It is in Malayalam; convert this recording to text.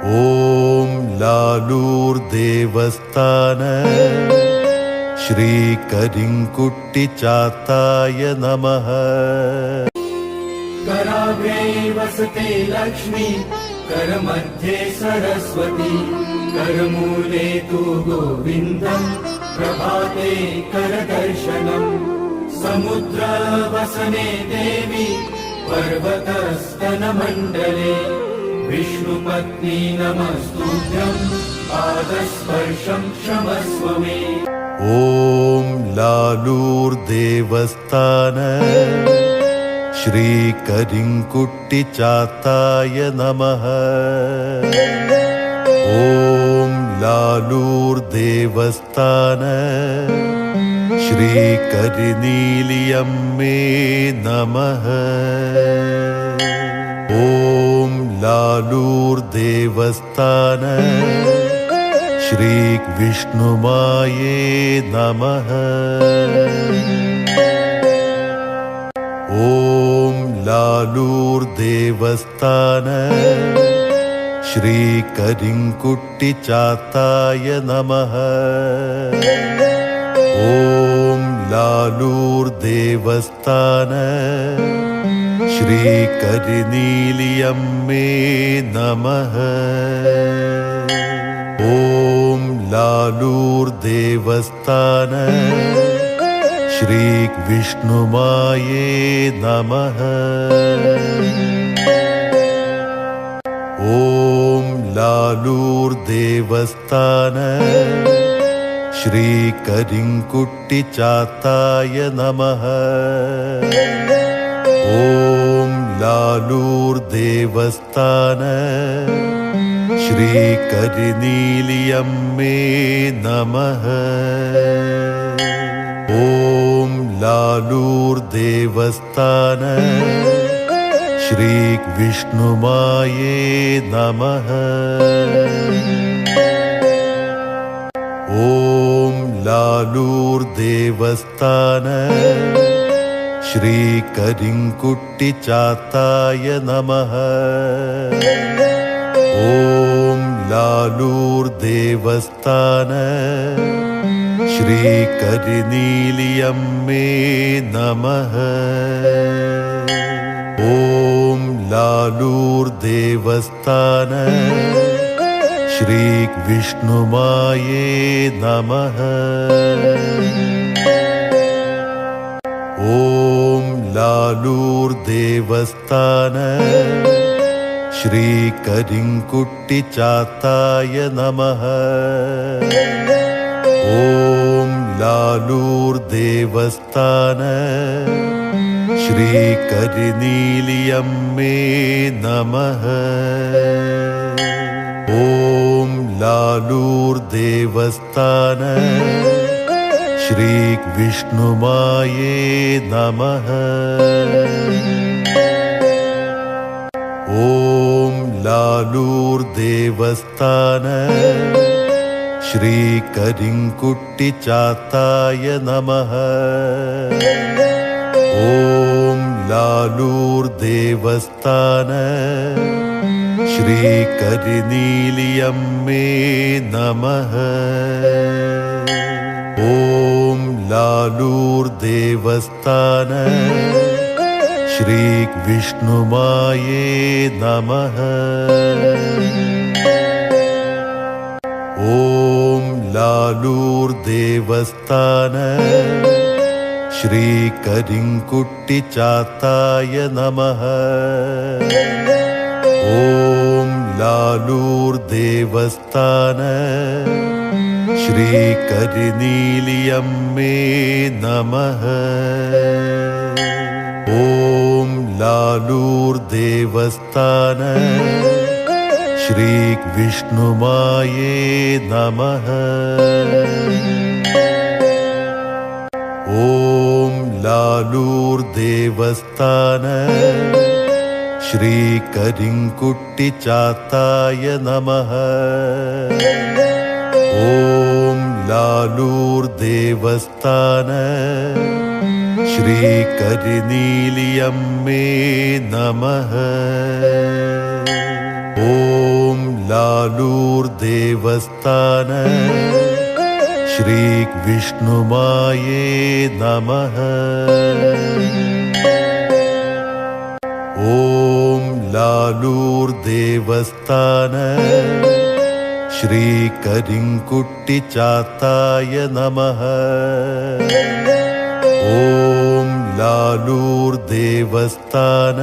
ഓം ലാലൂർ ദേവസ്ഥാന ശ്രീ കരിങ്കുട്ടി ചാത്തായ നമഃ. कराग्रे वसते लक्ष्मी, करमध्ये सरस्वती, करमूले तु गोविन्दम्, प्रभाते करदर्शनम्. समुद्रवसने देवी, पर्वतस्तनमण्डले, विष्णुपत्नी नमस्तुभ्यम्, पादस्पर्शं क्षमस्व मे. ഓം ലാലൂർ ദേവസ്ഥാന ശ്രീ കരിങ്കുട്ടി ചാത്തായ നമഃ. ഓം ലാലൂർ ദേവസ്ഥാന ശ്രീ കരിനീലിയമ്മേ നമഃ. ഓം ലാലൂർ ദേവസ്ഥാന ശ്രീ വിഷ്ണുമായേ നമഃ. ഓം ലാലൂർ ദേവസ്ഥാന ശ്രീ കരിങ്കുട്ടി ചാത്തായ നമഃ. ഓം ലാലൂർ ദേവസ്ഥാന ശ്രീ കരിനീലിയമ്മേ നമഃ. ഓം ലാലൂർ ദേവസ്ഥാന ശ്രീ വിഷ്ണുമായേ നമഃ. ഓം ലാലൂർ ദേവസ്ഥാന ശ്രീ കരിങ്കുട്ടി ചാത്തായ നമഃ. ഓം ലാലൂർ ദേവസ്ഥാന ശ്രീ കരിനീലിയമ്മേ നമഃ. ഓം ലാലൂർ ദേവസ്ഥാന ശ്രീ വിഷ്ണുമായേ നമഃ. ഓം ലാലൂർ ദേവസ്ഥാന ശ്രീ കരിങ്കുട്ടി ചാത്തായ നമഃ. ഓം ലാലൂർ ദേവസ്ഥാന ശ്രീ കരിനീലിയമ്മേ നമഃ. ഓം ലാലൂർ ദേവസ്ഥാന ശ്രീ വിഷ്ണുമായേ നമഃ. ഓം ലാലൂർ ദേവസ്ഥാന ശ്രീ കരിങ്കുട്ടി ചാത്തായ നമഃ. ഓം ലാലൂർ ദേവസ്ഥാന ശ്രീ കരിനീലിയമ്മേ നമഃ. ഓം ലാലൂർ ദേവസ്ഥാന ശ്രീ വിഷ്ണുമായേ നമഃ. ഓം ലാലൂർ ദേവസ്ഥാന ശ്രീ കരിങ്കുട്ടി ചാത്തായ നമഃ. ഓം ലാലൂർ ദേവസ്ഥാന ശ്രീ കരിനീലിയമ്മേ നമഃ. ഓം ലാലൂർ ദേവസ്ഥാന ശ്രീ വിഷ്ണുമായേ നമഃ. ഓം ലാലൂർ ദേവസ്ഥാന ശ്രീ കരിങ്കുട്ടി ചാത്തായ നമഃ. ഓം ലാലൂർ ദേവസ്ഥാന ശ്രീ കരിനീലിയമ്മേ നമഃ. ഓം ലാലൂർ ദേവസ്ഥാന ശ്രീ വിഷ്ണുമായേ നമഃ. ഓം ലാലൂർ ദേവസ്ഥാന ശ്രീ കരിങ്കുട്ടി ചാത്തായ നമഃ. ഓം ലാലൂർ ദേവസ്ഥാന ശ്രീ കരിനീലിയമ്മേ നമഃ. ഓം ലാലൂർ ദേവസ്ഥാന ശ്രീ വിഷ്ണുമായേ നമഃ. ഓം ലാലൂർ ദേവസ്ഥാന ശ്രീ കരിങ്കുട്ടി ചാത്തായ നമഃ. ഓം ലാലൂർ ദേവസ്ഥാന